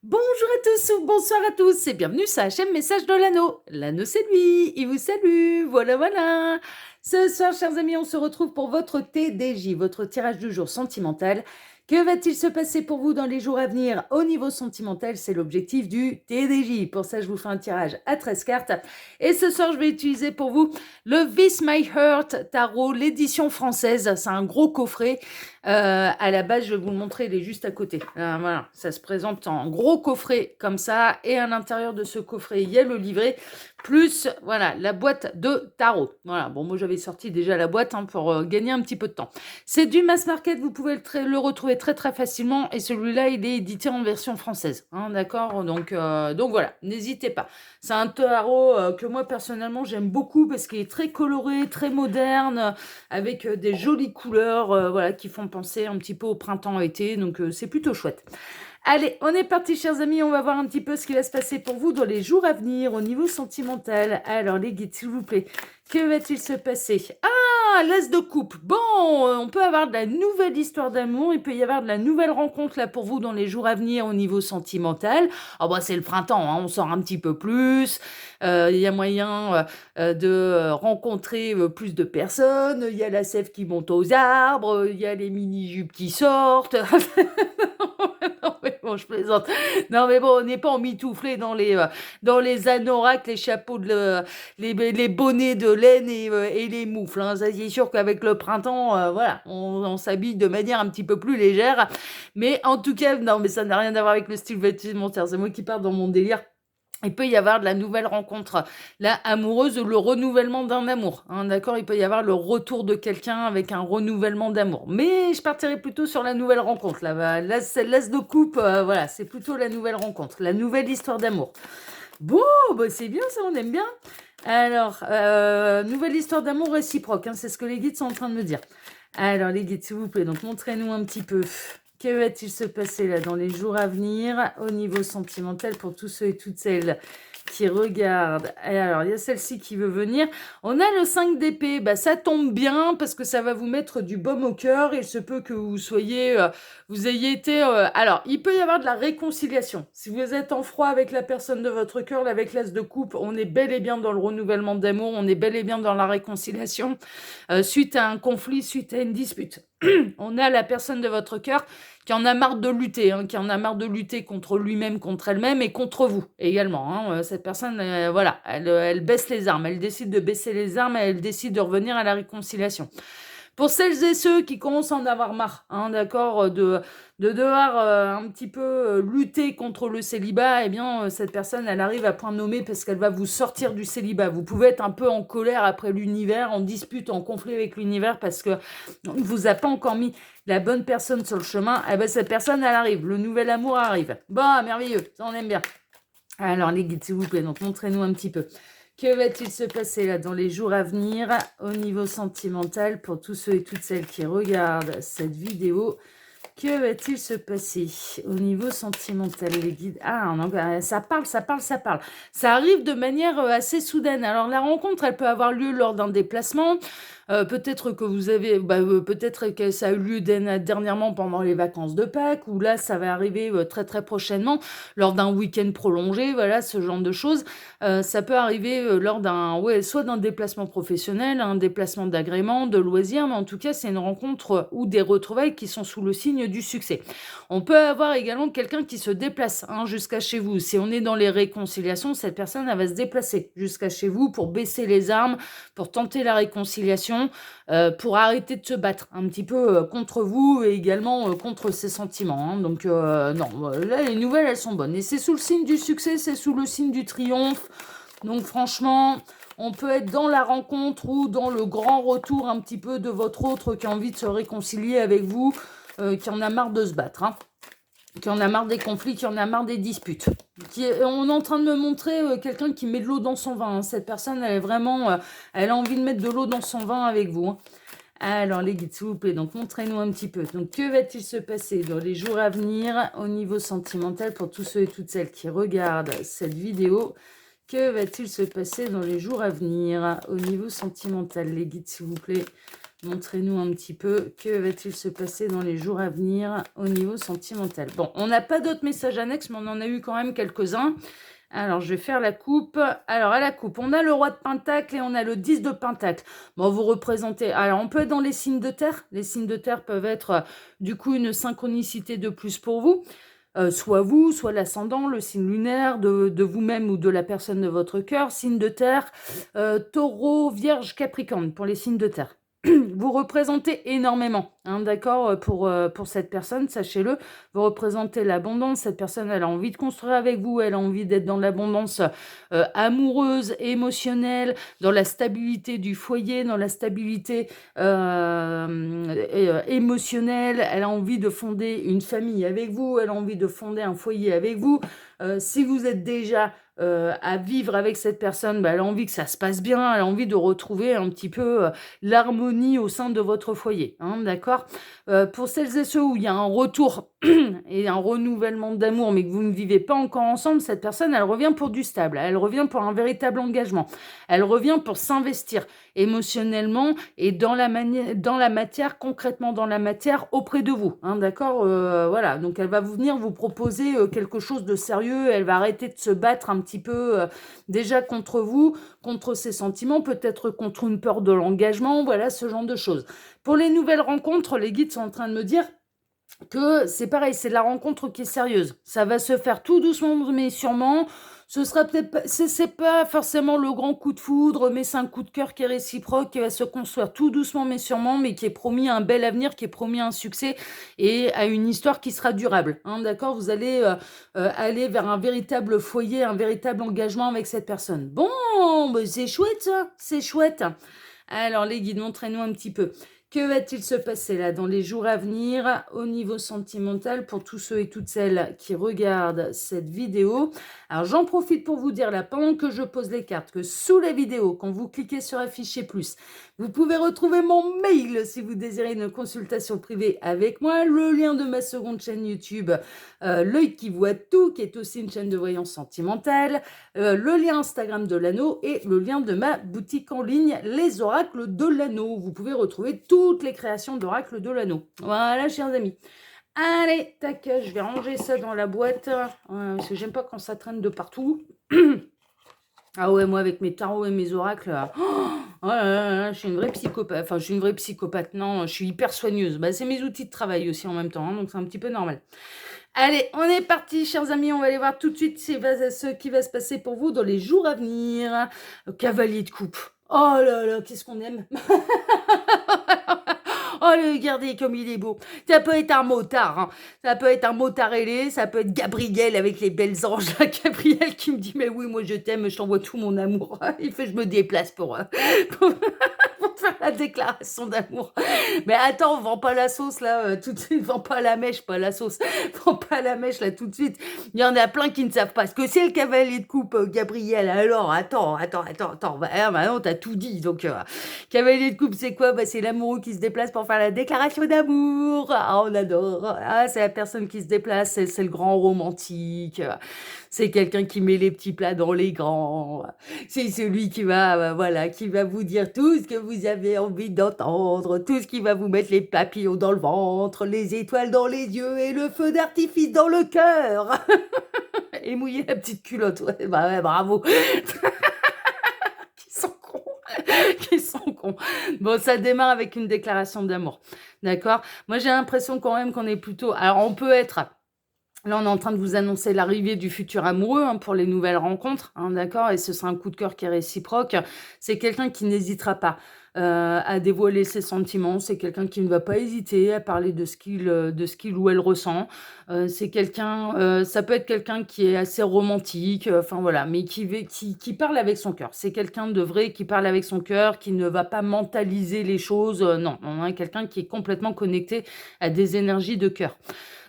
Bonjour à tous ou bonsoir à tous et bienvenue sur la chaîne Message de l'Anneau. L'Anneau c'est lui, il vous salue, voilà voilà. Ce soir chers amis, on se retrouve pour votre TDJ, votre tirage du jour sentimental. Que va-t-il se passer pour vous dans les jours à venir au niveau sentimental? C'est l'objectif du TDJ. Pour ça, je vous fais un tirage à 13 cartes. Et ce soir, je vais utiliser pour vous le This My Heart Tarot, l'édition française. C'est un gros coffret. À la base, je vais vous le montrer, il est juste à côté. Voilà, ça se présente en gros coffret comme ça. Et à l'intérieur de ce coffret, il y a le livret, plus voilà la boîte de tarot. Voilà, bon, moi j'avais sorti déjà la boîte pour gagner un petit peu de temps. C'est du mass market, vous pouvez le retrouver très très facilement. Et celui-là, il est édité en version française. D'accord, donc voilà, n'hésitez pas. C'est un tarot que moi personnellement j'aime beaucoup parce qu'il est très coloré, très moderne, avec des jolies couleurs voilà, qui font penser un petit peu au printemps-été. Donc c'est plutôt chouette. Allez, on est parti, chers amis. On va voir un petit peu ce qui va se passer pour vous dans les jours à venir au niveau sentimental. Alors, les guides, s'il vous plaît, que va-t-il se passer? Ah, l'as de coupe. Bon, on peut avoir de la nouvelle histoire d'amour. Il peut y avoir de la nouvelle rencontre là pour vous dans les jours à venir au niveau sentimental. Ah bah c'est le printemps, on sort un petit peu plus. Il y a moyen de rencontrer plus de personnes. Il y a la sève qui monte aux arbres. Il y a les mini-jupes qui sortent. Non, mais bon, je plaisante. Non, mais bon, on n'est pas emmitouflé dans les anoraks, les chapeaux, les bonnets de laine et les moufles. Ça, c'est sûr qu'avec le printemps, voilà, on s'habille de manière un petit peu plus légère. Mais en tout cas, non, mais ça n'a rien à voir avec le style vestimentaire. C'est moi qui pars dans mon délire. Il peut y avoir de la nouvelle rencontre, là, amoureuse, ou le renouvellement d'un amour. D'accord, il peut y avoir le retour de quelqu'un avec un renouvellement d'amour. Mais je partirais plutôt sur la nouvelle rencontre. Là c'est l'as de coupe, voilà, c'est plutôt la nouvelle rencontre, la nouvelle histoire d'amour. Bon, bah c'est bien ça, on aime bien. Alors, nouvelle histoire d'amour réciproque, c'est ce que les guides sont en train de me dire. Alors, les guides, s'il vous plaît, donc montrez-nous un petit peu. Que va-t-il se passer là dans les jours à venir au niveau sentimental pour tous ceux et toutes celles qui regardent? Et alors, il y a celle-ci qui veut venir. On a le 5 d'épée. Bah, ça tombe bien parce que ça va vous mettre du baume au cœur. Il se peut que vous ayez été... Alors, il peut y avoir de la réconciliation. Si vous êtes en froid avec la personne de votre cœur, là, avec l'as de coupe, on est bel et bien dans le renouvellement d'amour. On est bel et bien dans la réconciliation. Suite à un conflit, suite à une dispute. On a la personne de votre cœur qui en a marre de lutter, qui en a marre de lutter contre lui-même, contre elle-même et contre vous également. Cette personne, voilà, elle baisse les armes, elle décide de baisser les armes, elle décide de revenir à la réconciliation. Pour celles et ceux qui commencent à en avoir marre, d'accord, de devoir un petit peu lutter contre le célibat, eh bien, cette personne, elle arrive à point nommé parce qu'elle va vous sortir du célibat. Vous pouvez être un peu en colère après l'univers, en dispute, en conflit avec l'univers parce que on ne vous a pas encore mis la bonne personne sur le chemin. Eh ben, cette personne, elle arrive. Le nouvel amour arrive. Bon, merveilleux. Ça, on aime bien. Alors, les guides, s'il vous plaît, donc montrez-nous un petit peu. Que va-t-il se passer là dans les jours à venir au niveau sentimental pour tous ceux et toutes celles qui regardent cette vidéo? Que va-t-il se passer au niveau sentimental, les guides? Ah, ça parle, ça parle, ça parle. Ça arrive de manière assez soudaine. Alors, la rencontre, elle peut avoir lieu lors d'un déplacement. Peut-être que vous avez, peut-être que ça a eu lieu dernièrement pendant les vacances de Pâques, ou là, ça va arriver très très prochainement lors d'un week-end prolongé, voilà, ce genre de choses. Ça peut arriver lors soit d'un déplacement professionnel, un déplacement d'agrément, de loisirs, mais en tout cas, c'est une rencontre ou des retrouvailles qui sont sous le signe du succès. On peut avoir également quelqu'un qui se déplace jusqu'à chez vous. Si on est dans les réconciliations, cette personne, elle va se déplacer jusqu'à chez vous pour baisser les armes, pour tenter la réconciliation, pour arrêter de se battre un petit peu contre vous et également contre ses sentiments. Donc, non, là, les nouvelles, elles sont bonnes. Et c'est sous le signe du succès, c'est sous le signe du triomphe. Donc, franchement, on peut être dans la rencontre ou dans le grand retour un petit peu de votre autre qui a envie de se réconcilier avec vous, qui en a marre de se battre, qui en a marre des conflits, qui en a marre des disputes. On est en train de me montrer quelqu'un qui met de l'eau dans son vin. Cette personne, elle est vraiment, elle a envie de mettre de l'eau dans son vin avec vous. Alors, les guides, s'il vous plaît, donc montrez-nous un petit peu. Donc, que va-t-il se passer dans les jours à venir au niveau sentimental pour tous ceux et toutes celles qui regardent cette vidéo? Que va-t-il se passer dans les jours à venir au niveau sentimental, les guides, s'il vous plaît? Montrez-nous un petit peu que va-t-il se passer dans les jours à venir au niveau sentimental. Bon, on n'a pas d'autres messages annexes, mais on en a eu quand même quelques-uns. Alors, je vais faire la coupe. Alors, à la coupe, on a le roi de Pentacle et on a le 10 de Pentacle. Bon, vous représentez... Alors, on peut être dans les signes de terre. Les signes de terre peuvent être, du coup, une synchronicité de plus pour vous. Soit vous, soit l'ascendant, le signe lunaire de vous-même ou de la personne de votre cœur. Signe de terre, taureau, vierge, capricorne pour les signes de terre. Vous représentez énormément, hein, d'accord, pour cette personne, sachez-le. Vous représentez l'abondance. Cette personne, elle a envie de construire avec vous, elle a envie d'être dans l'abondance amoureuse, émotionnelle, dans la stabilité du foyer, dans la stabilité émotionnelle. Elle a envie de fonder une famille avec vous, elle a envie de fonder un foyer avec vous. Si vous êtes déjà à vivre avec cette personne, bah, elle a envie que ça se passe bien, elle a envie de retrouver un petit peu l'harmonie au sein de votre foyer, hein, d'accord. Pour celles et ceux où il y a un retour et un renouvellement d'amour, mais que vous ne vivez pas encore ensemble, cette personne, elle revient pour du stable, elle revient pour un véritable engagement, elle revient pour s'investir émotionnellement et dans la matière, concrètement dans la matière, auprès de vous, hein, d'accord. Voilà, donc elle va venir vous proposer quelque chose de sérieux, elle va arrêter de se battre un petit peu déjà contre vous, contre ses sentiments, peut-être contre une peur de l'engagement, voilà, ce genre de choses. Pour les nouvelles rencontres, les guides sont en train de me dire que c'est pareil, c'est la rencontre qui est sérieuse. Ça va se faire tout doucement, mais sûrement. Ce sera peut-être pas, c'est pas forcément le grand coup de foudre, mais c'est un coup de cœur qui est réciproque, qui va se construire tout doucement, mais sûrement, mais qui est promis un bel avenir, qui est promis un succès et à une histoire qui sera durable, hein, d'accord. Vous allez aller vers un véritable foyer, un véritable engagement avec cette personne. Bon, bah c'est chouette ça, c'est chouette. Alors les guides, montrez-nous un petit peu. Que va-t-il se passer là dans les jours à venir au niveau sentimental pour tous ceux et toutes celles qui regardent cette vidéo? Alors j'en profite pour vous dire là, pendant que je pose les cartes, que sous la vidéo, quand vous cliquez sur afficher plus, vous pouvez retrouver mon mail si vous désirez une consultation privée avec moi, le lien de ma seconde chaîne YouTube, L'œil qui voit tout, qui est aussi une chaîne de voyance sentimentale, le lien Instagram de l'anneau et le lien de ma boutique en ligne, les oracles de l'anneau. Vous pouvez retrouver toutes les créations d'oracles de l'anneau. Voilà, chers amis. Allez, tac, je vais ranger ça dans la boîte, parce que j'aime pas quand ça traîne de partout. Ah ouais, moi avec mes tarots et mes oracles, oh là là, je suis une vraie psychopathe. Enfin, je suis une vraie psychopathe, non, je suis hyper soigneuse. Bah, c'est mes outils de travail aussi en même temps, hein, donc c'est un petit peu normal. Allez, on est parti, chers amis. On va aller voir tout de suite ce qui va se passer pour vous dans les jours à venir. Cavalier de coupe. Oh là là, qu'est-ce qu'on aime. Oh, regardez comme il est beau. Ça peut être un motard, hein. Ça peut être un motard ailé, ça peut être Gabriel avec les belles anges. Gabriel qui me dit, mais oui, moi je t'aime, je t'envoie tout mon amour. Il fait, je me déplace pour faire la déclaration d'amour. Mais attends, vends pas la sauce là, tout de suite, vends pas la mèche, pas la sauce. Vends pas la mèche là tout de suite. Il y en a plein qui ne savent pas ce que c'est le cavalier de coupe, Gabriel. Alors, attends. Bah non, t'as tout dit. Donc, cavalier de coupe, c'est quoi? Bah, c'est l'amoureux qui se déplace pour faire la déclaration d'amour. Ah, on adore. Ah, c'est la personne qui se déplace, c'est le grand romantique. C'est quelqu'un qui met les petits plats dans les grands. C'est celui qui va, voilà, qui va vous dire tout ce que vous avez envie d'entendre, tout ce qui va vous mettre les papillons dans le ventre, les étoiles dans les yeux et le feu d'artifice dans le cœur. Et mouiller la petite culotte. Ouais, bah ouais, bravo. Qui sont cons. Qui sont cons. Bon, ça démarre avec une déclaration d'amour. D'accord? Moi, j'ai l'impression quand même qu'on est plutôt... Alors, on peut être... Là, on est en train de vous annoncer l'arrivée du futur amoureux, hein, pour les nouvelles rencontres, hein, d'accord? Et ce sera un coup de cœur qui est réciproque. C'est quelqu'un qui n'hésitera pas à dévoiler ses sentiments. C'est quelqu'un qui ne va pas hésiter à parler de ce qu'il ou elle ressent. C'est quelqu'un, ça peut être quelqu'un qui est assez romantique, enfin voilà, mais qui parle avec son cœur. C'est quelqu'un de vrai qui parle avec son cœur, qui ne va pas mentaliser les choses. Non, on a quelqu'un qui est complètement connecté à des énergies de cœur.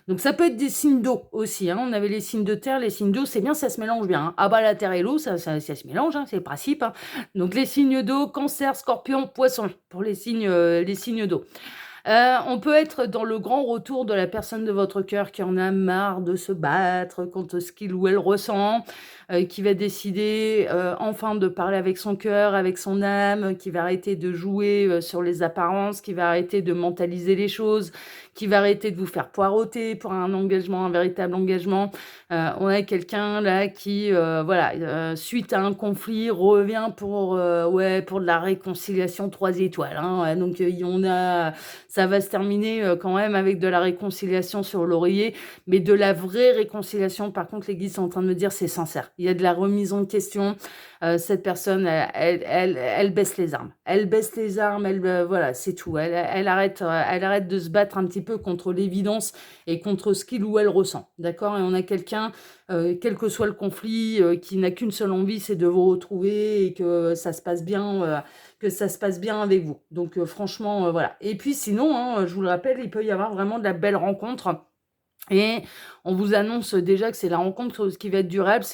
Donc ça peut être des signes d'eau aussi, hein. On avait les signes de terre, les signes d'eau, c'est bien, ça se mélange bien, hein. Ah bah la terre et l'eau, ça se mélange, hein, c'est le principe, hein. Donc les signes d'eau, cancer, scorpion, poisson, pour les signes d'eau. On peut être dans le grand retour de la personne de votre cœur qui en a marre de se battre contre ce qu'il ou elle ressent, qui va décider, enfin de parler avec son cœur, avec son âme, qui va arrêter de jouer, sur les apparences, qui va arrêter de mentaliser les choses, qui va arrêter de vous faire poireauter pour un engagement, un véritable engagement. On a quelqu'un là qui, voilà, suite à un conflit, revient pour de la réconciliation 3 étoiles, hein. Donc, ça va se terminer quand même avec de la réconciliation sur l'oreiller, mais de la vraie réconciliation. Par contre, les guides sont en train de me dire c'est sincère. Il y a de la remise en question. Cette personne, elle baisse les armes. Elle baisse les armes, voilà, c'est tout. Elle arrête de se battre un petit peu contre l'évidence et contre ce qu'il ou elle ressent. D'accord? Et on a quelqu'un, quel que soit le conflit, qui n'a qu'une seule envie, c'est de vous retrouver et que ça se passe bien. Que ça se passe bien avec vous. Donc franchement, voilà. Et puis sinon, hein, je vous le rappelle, il peut y avoir vraiment de la belle rencontre. Et on vous annonce déjà que c'est la rencontre qui va être durable,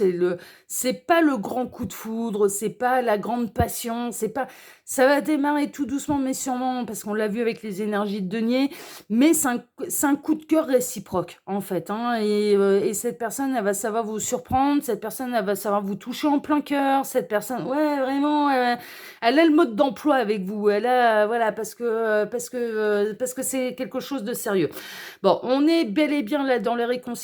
c'est pas le grand coup de foudre, c'est pas la grande passion, ça va démarrer tout doucement mais sûrement, parce qu'on l'a vu avec les énergies de denier, mais c'est un coup de cœur réciproque, en fait, hein. Et cette personne, elle va savoir vous surprendre, cette personne, elle va savoir vous toucher en plein cœur, cette personne, ouais, vraiment, elle a le mode d'emploi avec vous, voilà, parce que c'est quelque chose de sérieux. Bon, on est bel et bien là dans les réconciliations.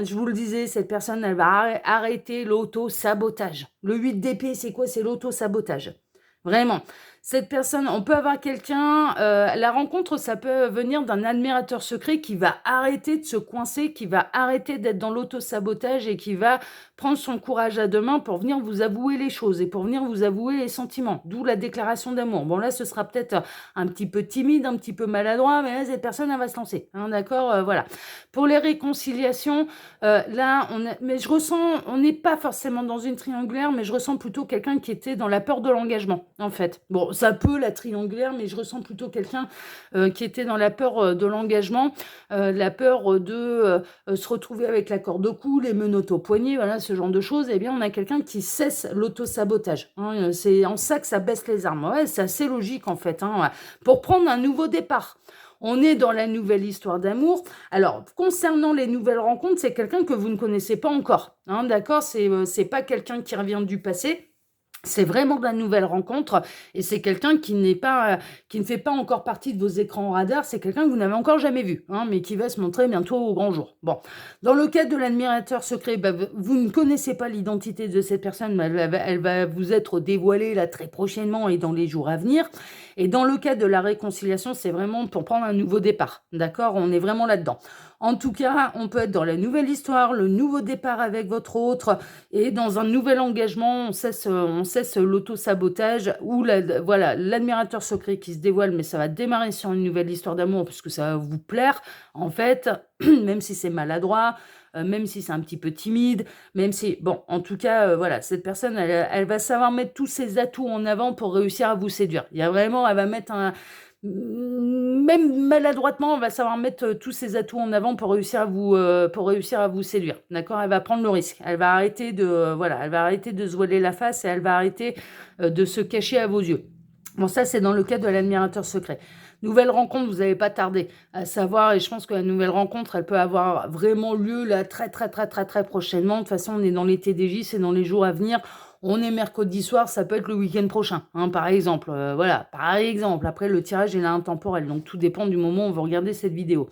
Je vous le disais, cette personne, elle va arrêter l'auto-sabotage. Le 8 d'épée, c'est quoi? C'est l'auto-sabotage. Vraiment. Cette personne, on peut avoir quelqu'un, la rencontre, ça peut venir d'un admirateur secret qui va arrêter de se coincer, qui va arrêter d'être dans l'auto-sabotage et qui va prendre son courage à deux mains pour venir vous avouer les choses et pour venir vous avouer les sentiments. D'où la déclaration d'amour. Bon, là, ce sera peut-être un petit peu timide, un petit peu maladroit, mais là, cette personne, elle va se lancer. Hein, d'accord? Voilà. Pour les réconciliations, là, mais je ressens, on n'est pas forcément dans une triangulaire, mais je ressens plutôt quelqu'un qui était dans la peur de l'engagement, en fait. Bon, ça peut, la triangulaire, mais je ressens plutôt quelqu'un qui était dans la peur de l'engagement, la peur de se retrouver avec la corde au cou, les menottes au poignet, voilà, ce genre de choses. Eh bien, on a quelqu'un qui cesse l'auto-sabotage. Hein, c'est en ça que ça baisse les armes. Ouais, c'est assez logique, en fait, hein, pour prendre un nouveau départ. On est dans la nouvelle histoire d'amour. Alors, concernant les nouvelles rencontres, c'est quelqu'un que vous ne connaissez pas encore. Hein, d'accord? C'est pas quelqu'un qui revient du passé. C'est vraiment de la nouvelle rencontre et c'est quelqu'un qui ne fait pas encore partie de vos écrans radars. C'est quelqu'un que vous n'avez encore jamais vu, hein, mais qui va se montrer bientôt au grand jour. Bon, dans le cas de l'admirateur secret, vous ne connaissez pas l'identité de cette personne, mais elle va vous être dévoilée là très prochainement et dans les jours à venir. Et dans le cas de la réconciliation, c'est vraiment pour prendre un nouveau départ. D'accord? On est vraiment là-dedans. En tout cas, on peut être dans la nouvelle histoire, le nouveau départ avec votre autre, et dans un nouvel engagement, on cesse l'auto-sabotage, ou voilà, l'admirateur secret qui se dévoile, mais ça va démarrer sur une nouvelle histoire d'amour, puisque ça va vous plaire, en fait, même si c'est maladroit, même si c'est un petit peu timide, même si... Bon, en tout cas, voilà, cette personne, elle va savoir mettre tous ses atouts en avant pour réussir à vous séduire. Il y a vraiment, elle va mettre même maladroitement, on va savoir mettre tous ses atouts en avant pour réussir à vous séduire. D'accord? Elle va prendre le risque. Elle va arrêter de se voiler la face et elle va arrêter de se cacher à vos yeux. Bon, ça, c'est dans le cas de l'admirateur secret. Nouvelle rencontre, vous n'allez pas tarder à savoir, et je pense que la nouvelle rencontre, elle peut avoir vraiment lieu là très, très, très, très, très prochainement. De toute façon, on est dans les TDJ, c'est dans les jours à venir. On est mercredi soir, ça peut être le week-end prochain, hein, par exemple. Voilà, par exemple. Après, le tirage est là intemporel, donc tout dépend du moment où vous regardez cette vidéo.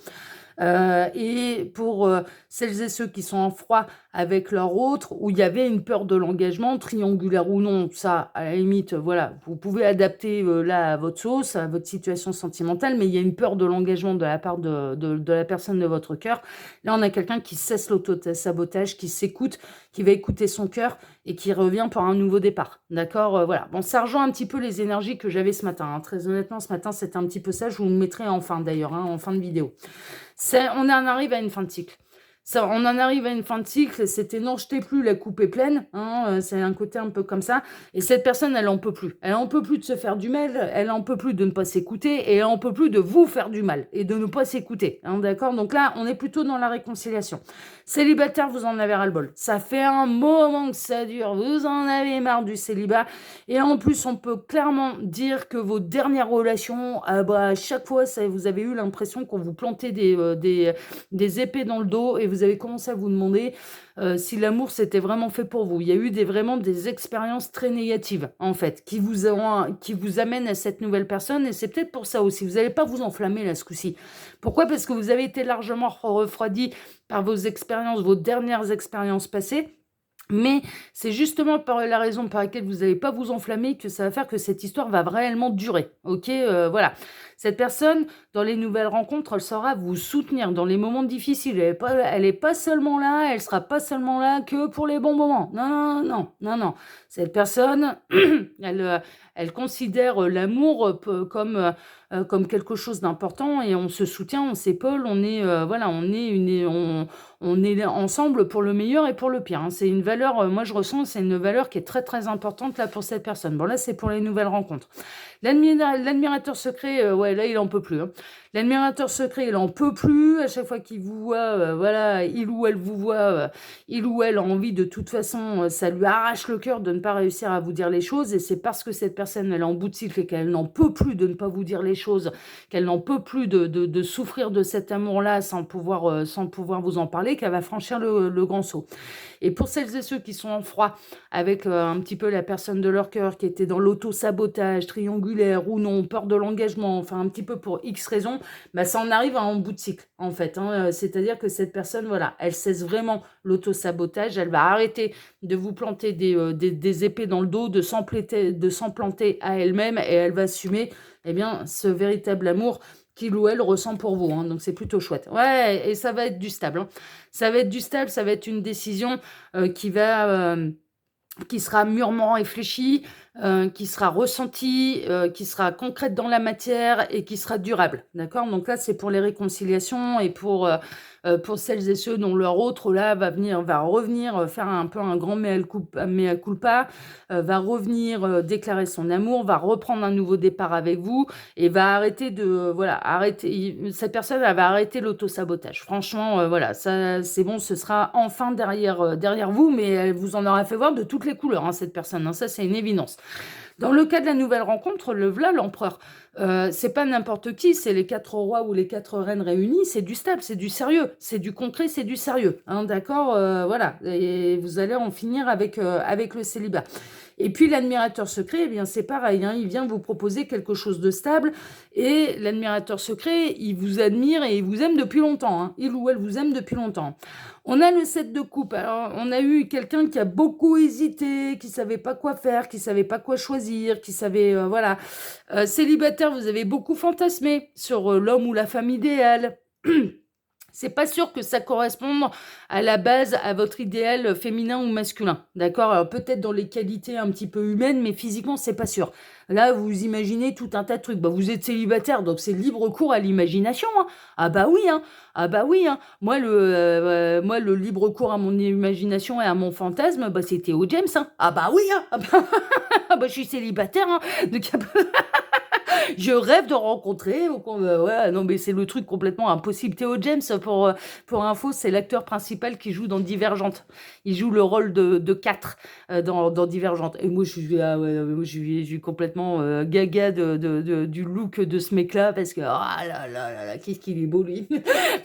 Et pour celles et ceux qui sont en froid avec leur autre, où il y avait une peur de l'engagement, triangulaire ou non, ça, à la limite, voilà, vous pouvez adapter là à votre sauce, à votre situation sentimentale, mais il y a une peur de l'engagement de la part de la personne de votre cœur. Là, on a quelqu'un qui cesse l'auto-sabotage, qui s'écoute, qui va écouter son cœur et qui revient pour un nouveau départ. D'accord? Voilà. Bon, ça rejoint un petit peu les énergies que j'avais ce matin, hein. Très honnêtement, ce matin, c'était un petit peu ça. Je vous le mettrai en fin, d'ailleurs, hein, en fin de vidéo. On en arrive à une fin de cycle. Ça, on en arrive à une fin de cycle, c'était non, je t'ai plus, la coupe est pleine, hein, c'est un côté un peu comme ça. Et cette personne, elle en peut plus. Elle en peut plus de se faire du mal, elle en peut plus de ne pas s'écouter, et elle en peut plus de vous faire du mal et de ne pas s'écouter. Hein, d'accord? Donc là, on est plutôt dans la réconciliation. Célibataire, vous en avez ras-le-bol. Ça fait un moment que ça dure, vous en avez marre du célibat. Et en plus, on peut clairement dire que vos dernières relations, à chaque fois, vous avez eu l'impression qu'on vous plantait des épées dans le dos et vous avez commencé à vous demander si l'amour c'était vraiment fait pour vous. Il y a eu vraiment des expériences très négatives, en fait, qui vous amènent à cette nouvelle personne et c'est peut-être pour ça aussi. Vous n'allez pas vous enflammer là ce coup-ci. Pourquoi? Parce que vous avez été largement refroidi par vos expériences, vos dernières expériences passées. Mais c'est justement par la raison par laquelle vous n'allez pas vous enflammer que ça va faire que cette histoire va réellement durer. Ok, voilà. Cette personne, dans les nouvelles rencontres, elle saura vous soutenir dans les moments difficiles. Elle est pas seulement là, elle sera pas seulement là que pour les bons moments. Non, non, non, non, non. Cette personne, elle considère l'amour comme quelque chose d'important et on se soutient, on s'épaule, voilà, on est ensemble pour le meilleur et pour le pire. Hein. C'est une valeur, moi je ressens, c'est une valeur qui est très très importante là pour cette personne. Bon là c'est pour les nouvelles rencontres. L'admirateur secret, ouais là il en peut plus. Hein. L'admirateur secret il en peut plus. À chaque fois qu'il vous voit, voilà, il ou elle vous voit, il ou elle a envie de toute façon, ça lui arrache le cœur de ne pas réussir à vous dire les choses. Et c'est parce que cette personne elle est en bout de cycle et qu'elle n'en peut plus de ne pas vous dire les choses, qu'elle n'en peut plus de souffrir de cet amour-là sans pouvoir vous en parler, qu'elle va franchir le grand saut. Et pour celles et ceux qui sont en froid avec un petit peu la personne de leur cœur qui était dans l'auto-sabotage, triangulaire ou non, peur de l'engagement, enfin un petit peu pour X raisons, bah, ça en arrive à un bout de cycle en fait. Hein. C'est-à-dire que cette personne, voilà, elle cesse vraiment l'auto-sabotage, elle va arrêter de vous planter des épées dans le dos, de s'en planter à elle-même et elle va assumer eh bien, ce véritable amour qu'il ou elle ressent pour vous. Hein. Donc c'est plutôt chouette. Ouais, et ça va être du stable. Hein. Ça va être du stable, ça va être une décision qui sera mûrement réfléchie, qui sera ressentie, qui sera concrète dans la matière et qui sera durable. D'accord? Donc là, c'est pour les réconciliations et pour celles et ceux dont leur autre là va revenir faire un peu un grand mea culpa, va revenir déclarer son amour, va reprendre un nouveau départ avec vous et va cette personne elle va arrêter l'auto-sabotage. Franchement, voilà, ça c'est bon, ce sera enfin derrière vous, mais elle vous en aura fait voir de toutes les couleurs, hein, cette personne, hein, ça c'est une évidence. Dans le cas de la nouvelle rencontre, le voilà l'empereur. C'est pas n'importe qui, c'est les 4 rois ou les 4 reines réunis, c'est du stable, c'est du sérieux, c'est du concret, c'est du sérieux. Hein, d'accord, voilà. Et vous allez en finir avec le célibat. Et puis l'admirateur secret, eh bien c'est pareil, hein, il vient vous proposer quelque chose de stable et l'admirateur secret, il vous admire et il vous aime depuis longtemps. Hein. Il ou elle vous aime depuis longtemps. On a le 7 de coupe. Alors, on a eu quelqu'un qui a beaucoup hésité, qui savait pas quoi faire, qui savait pas quoi choisir, qui savait, voilà. Célibataire, vous avez beaucoup fantasmé sur l'homme ou la femme idéale. C'est pas sûr que ça corresponde à la base à votre idéal féminin ou masculin. D'accord? Alors peut-être dans les qualités un petit peu humaines, mais physiquement, c'est pas sûr. Là, vous imaginez tout un tas de trucs. Bah, vous êtes célibataire, donc c'est libre cours à l'imagination. Hein. Ah bah oui, hein. Ah bah oui, hein. Moi, le libre cours à mon imagination et à mon fantasme, bah c'était au James. Hein. Ah bah oui, hein. Ah bah je suis célibataire, hein. Donc, je rêve de rencontrer. Ouais, non, mais c'est le truc complètement impossible. Theo James, pour info, c'est l'acteur principal qui joue dans Divergente. Il joue le rôle de 4 dans Divergente. Et moi, je suis complètement gaga du look de ce mec-là parce que, ah là là là là, qu'est-ce qu'il est beau, lui.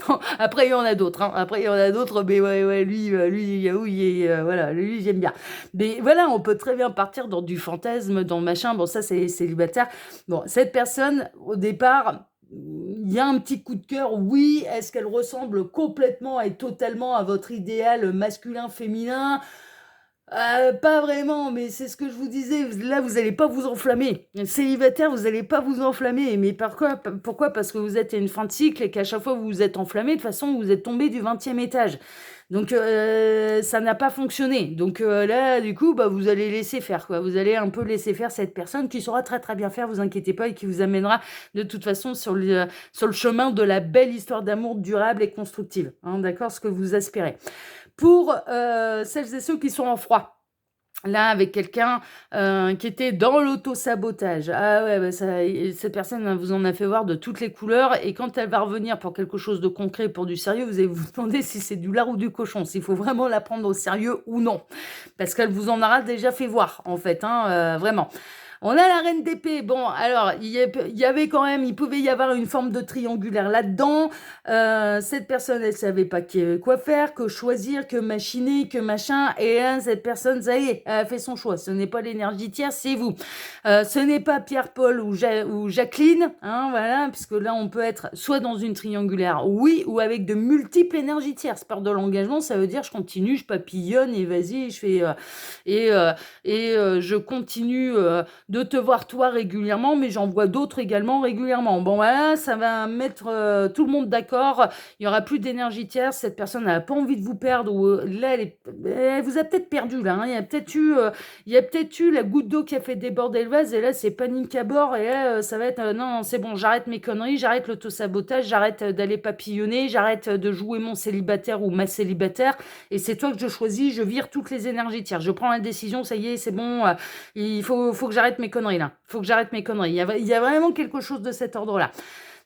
Bon, après, il y en a d'autres. Hein. Après, il y en a d'autres, mais ouais, lui, voilà, lui, j'aime bien. Mais voilà, on peut très bien partir dans du fantasme, dans machin. Bon, ça, c'est célibataire. Bon, cette personne, au départ, il y a un petit coup de cœur. Oui, est-ce qu'elle ressemble complètement et totalement à votre idéal masculin-féminin? Pas vraiment, mais c'est ce que je vous disais. Là, vous n'allez pas vous enflammer. Célibataire, vous n'allez pas vous enflammer. Mais pourquoi? Parce que vous êtes à une fin de cycle et qu'à chaque fois que vous vous êtes enflammé, de toute façon, vous êtes tombé du 20e étage. Donc ça n'a pas fonctionné. Donc là, du coup, bah, vous allez laisser faire, quoi. Vous allez un peu laisser faire cette personne qui saura très très bien faire, vous inquiétez pas, et qui vous amènera de toute façon sur le chemin de la belle histoire d'amour durable et constructive. Hein, d'accord, ce que vous aspirez. Pour celles et ceux qui sont en froid. Là, avec quelqu'un qui était dans l'auto-sabotage. Ah ouais, bah cette personne vous en a fait voir de toutes les couleurs. Et quand elle va revenir pour quelque chose de concret, pour du sérieux, vous allez vous demander si c'est du lard ou du cochon, s'il faut vraiment la prendre au sérieux ou non. Parce qu'elle vous en aura déjà fait voir, en fait, hein, vraiment. On a la reine d'épée. Bon, alors, il y avait quand même, il pouvait y avoir une forme de triangulaire là-dedans. Cette personne, elle savait pas quoi faire, que choisir, que machiner, que machin. Et là, cette personne, ça y est, elle a fait son choix. Ce n'est pas l'énergie tierce, c'est vous. Ce n'est pas Pierre-Paul ou Jacqueline, hein, voilà, puisque là, on peut être soit dans une triangulaire, oui, ou avec de multiples énergies tierces. Peur de l'engagement, ça veut dire je continue, je papillonne et vas-y, je fais... je continue de te voir toi régulièrement, mais j'en vois d'autres également régulièrement. Bon voilà, ça va mettre tout le monde d'accord. Il y aura plus d'énergie tierce. Cette personne n'a pas envie de vous perdre. Ou là, elle vous a peut-être perdu là. Hein. Il y a peut-être eu la goutte d'eau qui a fait déborder le vase. Et là, c'est panique à bord. Et là, ça va être non, c'est bon. J'arrête mes conneries. J'arrête l'auto-sabotage. J'arrête d'aller papillonner. J'arrête de jouer mon célibataire ou ma célibataire. Et c'est toi que je choisis. Je vire toutes les énergies tierces. Je prends la décision. Ça y est, c'est bon. Il faut que j'arrête mes conneries là. Faut que j'arrête mes conneries. Il y a vraiment quelque chose de cet ordre-là.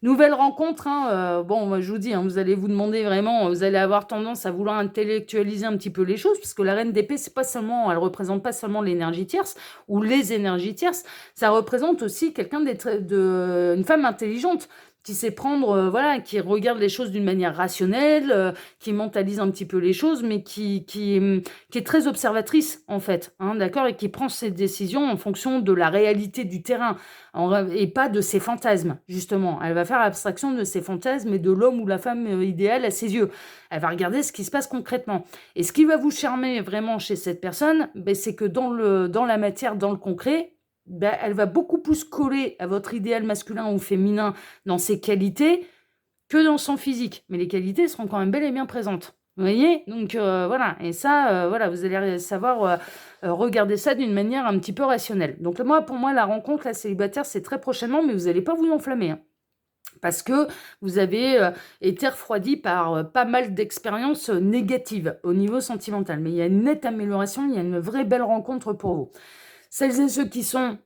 Nouvelle rencontre, hein, bon, je vous dis, hein, vous allez vous demander vraiment, vous allez avoir tendance à vouloir intellectualiser un petit peu les choses, puisque la reine d'épée, c'est pas seulement, elle représente pas seulement l'énergie tierce ou les énergies tierces, ça représente aussi quelqu'un une femme intelligente qui sait prendre, voilà, qui regarde les choses d'une manière rationnelle, qui mentalise un petit peu les choses, mais qui est très observatrice, en fait, hein, d'accord, et qui prend ses décisions en fonction de la réalité du terrain, et pas de ses fantasmes, justement. Elle va faire abstraction de ses fantasmes et de l'homme ou la femme idéale à ses yeux. Elle va regarder ce qui se passe concrètement. Et ce qui va vous charmer vraiment chez cette personne, ben, c'est que dans la matière, dans le concret, ben, elle va beaucoup plus coller à votre idéal masculin ou féminin dans ses qualités que dans son physique. Mais les qualités seront quand même bel et bien présentes. Vous voyez? Donc voilà. Et ça, voilà, vous allez savoir regarder ça d'une manière un petit peu rationnelle. Donc pour moi, la rencontre, la célibataire, c'est très prochainement, mais vous n'allez pas vous enflammer. Hein. Parce que vous avez été refroidi par pas mal d'expériences négatives au niveau sentimental. Mais il y a une nette amélioration, il y a une vraie belle rencontre pour vous. Celles et ceux qui sont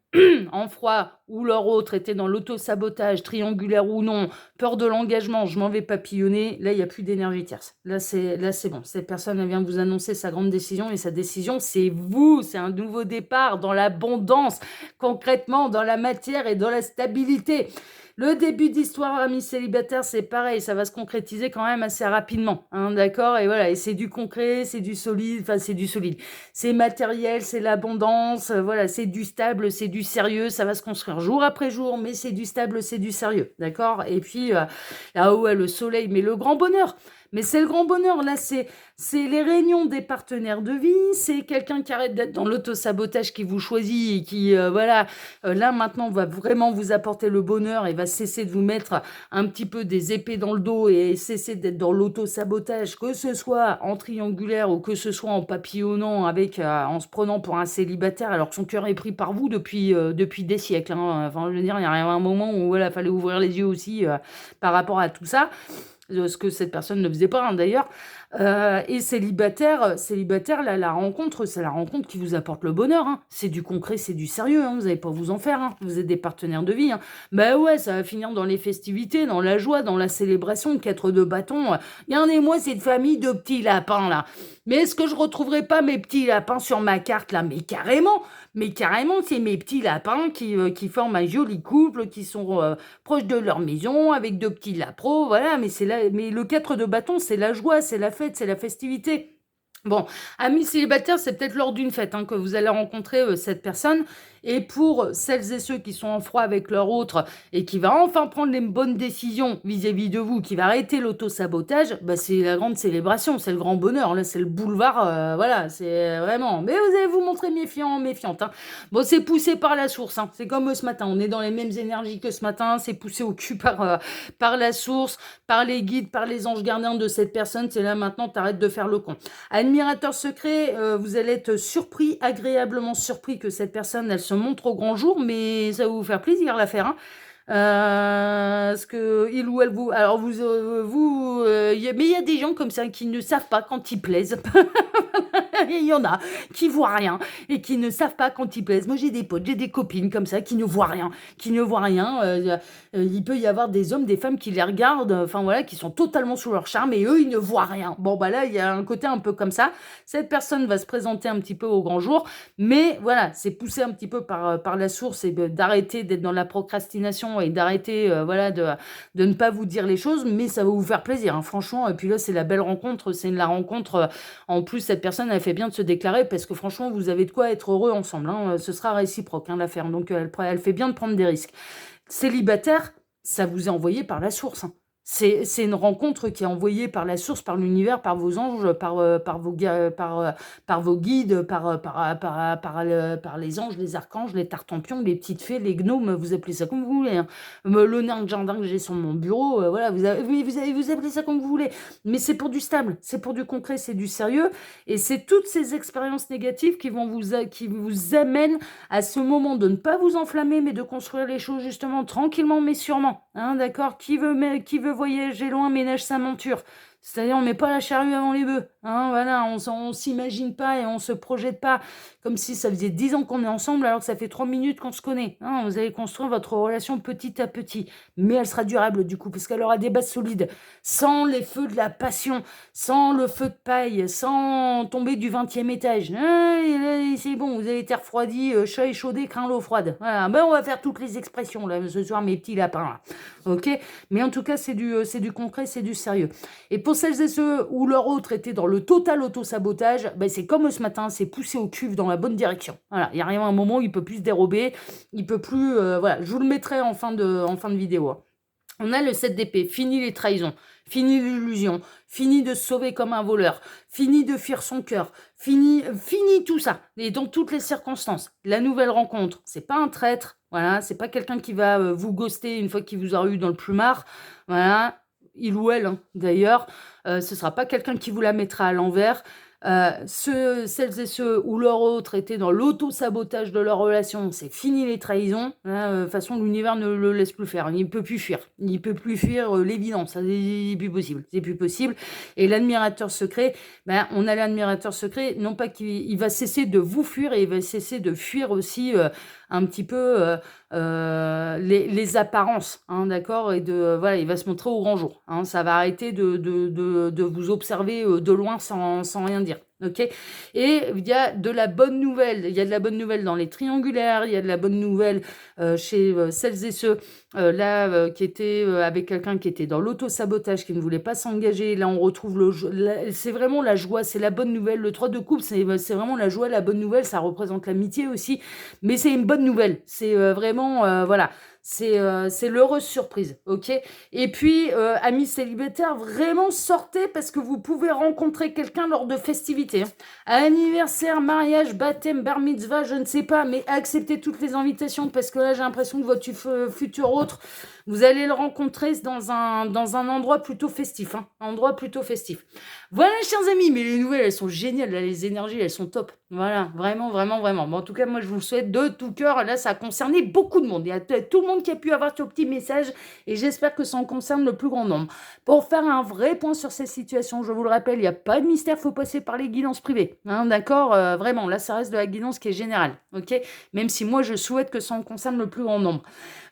en froid ou leur autre était dans l'auto-sabotage, triangulaire ou non, peur de l'engagement, je m'en vais papillonner, là, il n'y a plus d'énergie tierce. Là, c'est bon. Cette personne, elle vient de vous annoncer sa grande décision et sa décision, c'est vous. C'est un nouveau départ dans l'abondance, concrètement, dans la matière et dans la stabilité. Le début d'histoire amis célibataires, c'est pareil, ça va se concrétiser quand même assez rapidement, hein, d'accord? Et voilà, et c'est du concret, c'est du solide, enfin c'est du solide. C'est matériel, c'est l'abondance, voilà, c'est du stable, c'est du sérieux, ça va se construire jour après jour, mais c'est du stable, c'est du sérieux, d'accord? Et puis, là où est le soleil, mais le grand bonheur. Mais c'est le grand bonheur, là, c'est les réunions des partenaires de vie, c'est quelqu'un qui arrête d'être dans l'auto-sabotage qui vous choisit et qui, voilà, là, maintenant, va vraiment vous apporter le bonheur et va cesser de vous mettre un petit peu des épées dans le dos et cesser d'être dans l'auto-sabotage, que ce soit en triangulaire ou que ce soit en papillonnant en se prenant pour un célibataire alors que son cœur est pris par vous depuis des siècles. Hein. Enfin, je veux dire, il y a un moment où, voilà, fallait ouvrir les yeux aussi par rapport à tout ça. Ce que cette personne ne faisait pas, hein, d'ailleurs. Et célibataire, là, la rencontre, c'est la rencontre qui vous apporte le bonheur. Hein. C'est du concret, c'est du sérieux. Hein. Vous n'allez pas vous en faire. Hein. Vous êtes des partenaires de vie. Hein. Bah ouais, ça va finir dans les festivités, dans la joie, dans la célébration, 4 de bâton. Regardez-moi cette famille de petits lapins, là. Mais est-ce que je retrouverai pas mes petits lapins sur ma carte, là? Mais carrément, c'est mes petits lapins qui forment un joli couple, qui sont proches de leur maison, avec 2 petits lapros, voilà. Mais le 4 de bâton, c'est la joie, c'est la fête, c'est la festivité. Bon, amis célibataires, c'est peut-être lors d'une fête hein, que vous allez rencontrer cette personne Et pour celles et ceux qui sont en froid avec leur autre et qui va enfin prendre les bonnes décisions vis-à-vis de vous, qui va arrêter l'auto-sabotage, bah c'est la grande célébration, c'est le grand bonheur, là c'est le boulevard, voilà, c'est vraiment... Mais vous allez vous montrer méfiant, méfiante, hein. Bon, c'est poussé par la source, hein. C'est comme ce matin, on est dans les mêmes énergies que ce matin, c'est poussé au cul par la source, par les guides, par les anges gardiens de cette personne, c'est là maintenant, t'arrêtes de faire le con. Admirateur secret, vous allez être surpris, agréablement surpris que cette personne, elle se montre au grand jour, mais ça va vous faire plaisir la faire, hein. Parce que il ou elle vous... Alors mais il y a des gens comme ça qui ne savent pas quand ils plaisent. Il y en a qui voient rien et qui ne savent pas quand ils plaisent. Moi, j'ai des potes, j'ai des copines comme ça qui ne voient rien, qui ne voient rien. Il peut y avoir des hommes, des femmes qui les regardent, enfin voilà, qui sont totalement sous leur charme et eux, ils ne voient rien. Bon, bah là, il y a un côté un peu comme ça. Cette personne va se présenter un petit peu au grand jour, mais voilà, c'est poussé un petit peu par la source et d'arrêter d'être dans la procrastination et d'arrêter, voilà, de ne pas vous dire les choses, mais ça va vous faire plaisir, hein, franchement. Et puis là, c'est la belle rencontre, c'est la rencontre. En plus, cette personne, elle fait bien de se déclarer parce que franchement, vous avez de quoi être heureux ensemble, hein. Ce sera réciproque, hein, l'affaire. Donc, elle fait bien de prendre des risques. Célibataire, ça vous est envoyé par la source, hein. C'est une rencontre qui est envoyée par la source, par l'univers, par vos anges, par vos guides, par les anges, les archanges, les tartampions, les petites fées, les gnomes, vous appelez ça comme vous voulez, hein. Le nain de jardin que j'ai sur mon bureau, voilà, vous appelez ça comme vous voulez. Mais c'est pour du stable, c'est pour du concret, c'est du sérieux. Et c'est toutes ces expériences négatives qui vous amènent à ce moment de ne pas vous enflammer, mais de construire les choses justement tranquillement, mais sûrement. Hein, d'accord? Qui veut voyager loin ménage sa monture. C'est-à-dire, on met pas la charrue avant les bœufs. Hein, voilà, on s'imagine pas et on se projette pas comme si ça faisait 10 ans qu'on est ensemble alors que ça fait 3 minutes qu'on se connaît. Hein, vous allez construire votre relation petit à petit. Mais elle sera durable du coup, parce qu'elle aura des bases solides. Sans les feux de la passion, sans le feu de paille, sans tomber du 20e étage. Ah, c'est bon, vous avez été refroidi, chat échaudé, craint l'eau froide. Voilà, ben on va faire toutes les expressions là ce soir, mes petits lapins. Là. Ok? Mais en tout cas, c'est du concret, c'est du sérieux. Et pour celles et ceux où leur autre était dans le total auto-sabotage, ben c'est comme ce matin, c'est poussé au cuve dans la bonne direction. Voilà, il arrive un moment où il peut plus se dérober, il peut plus... voilà, je vous le mettrai en fin de vidéo. On a le 7 d'épée, fini les trahisons, fini l'illusion, fini de se sauver comme un voleur, fini de fuir son cœur, fini tout ça, et dans toutes les circonstances. La nouvelle rencontre, c'est pas un traître, voilà, c'est pas quelqu'un qui va vous ghoster une fois qu'il vous aura eu dans le plumard, voilà, il ou elle, hein, d'ailleurs, ce sera pas quelqu'un qui vous la mettra à l'envers. Celles et ceux où leur autre était dans l'auto-sabotage de leur relation, c'est fini les trahisons. De toute façon, l'univers ne le laisse plus faire. Il ne peut plus fuir. Il ne peut plus fuir l'évidence. C'est plus possible. C'est plus possible. Et l'admirateur secret, ben, on a l'admirateur secret, non pas qu'il va cesser de vous fuir, et il va cesser de fuir aussi un petit peu les apparences, hein, d'accord, et voilà, il va se montrer au grand jour, hein, ça va arrêter de vous observer de loin sans rien dire. Ok, et il y a de la bonne nouvelle, dans les triangulaires, il y a de la bonne nouvelle chez celles et ceux qui étaient avec quelqu'un qui était dans l'auto-sabotage, qui ne voulait pas s'engager. Là, on retrouve c'est vraiment la joie, c'est la bonne nouvelle. Le 3 de coupe, c'est vraiment la joie, la bonne nouvelle, ça représente l'amitié aussi, mais c'est une bonne nouvelle, c'est vraiment, voilà, c'est l'heureuse surprise, ok. Et puis, amis célibataires, vraiment sortez parce que vous pouvez rencontrer quelqu'un lors de festivités. Hein. Anniversaire, mariage, baptême, bar mitzvah, je ne sais pas, mais acceptez toutes les invitations parce que là, j'ai l'impression que votre futur autre, vous allez le rencontrer dans un endroit plutôt festif. Hein, endroit plutôt festif. Voilà, chers amis, mais les nouvelles, elles sont géniales, là, les énergies, elles sont top. Voilà, vraiment, vraiment, vraiment. Bon, en tout cas, moi, je vous le souhaite de tout cœur. Là, ça a concerné beaucoup de monde. Il y a tout le monde qui a pu avoir ce petit message et j'espère que ça en concerne le plus grand nombre. Pour faire un vrai point sur ces situations, je vous le rappelle, il n'y a pas de mystère, il faut passer par les guidances privées. Hein, d'accord, vraiment, là, ça reste de la guidance qui est générale. Ok, même si moi, je souhaite que ça en concerne le plus grand nombre.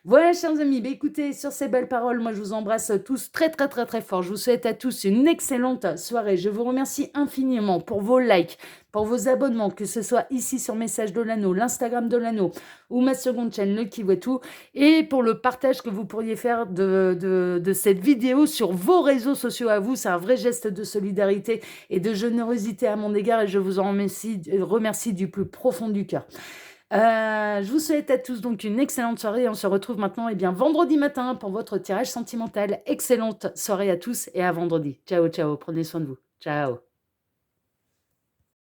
Voilà, chers amis, écoutez, sur ces belles paroles, moi, je vous embrasse tous très, très, très, très fort. Je vous souhaite à tous une excellente soirée. Je vous remercie infiniment pour vos likes, pour vos abonnements, que ce soit ici sur Message de l'Anneau, l'Instagram de l'Anneau ou ma seconde chaîne, Le Qui Voit Tout, et pour le partage que vous pourriez faire de cette vidéo sur vos réseaux sociaux à vous. C'est un vrai geste de solidarité et de générosité à mon égard et je vous en remercie du plus profond du cœur. Je vous souhaite à tous donc une excellente soirée. On se retrouve maintenant, eh bien, vendredi matin pour votre tirage sentimental. Excellente soirée à tous et à vendredi. Ciao, ciao. Prenez soin de vous. Ciao.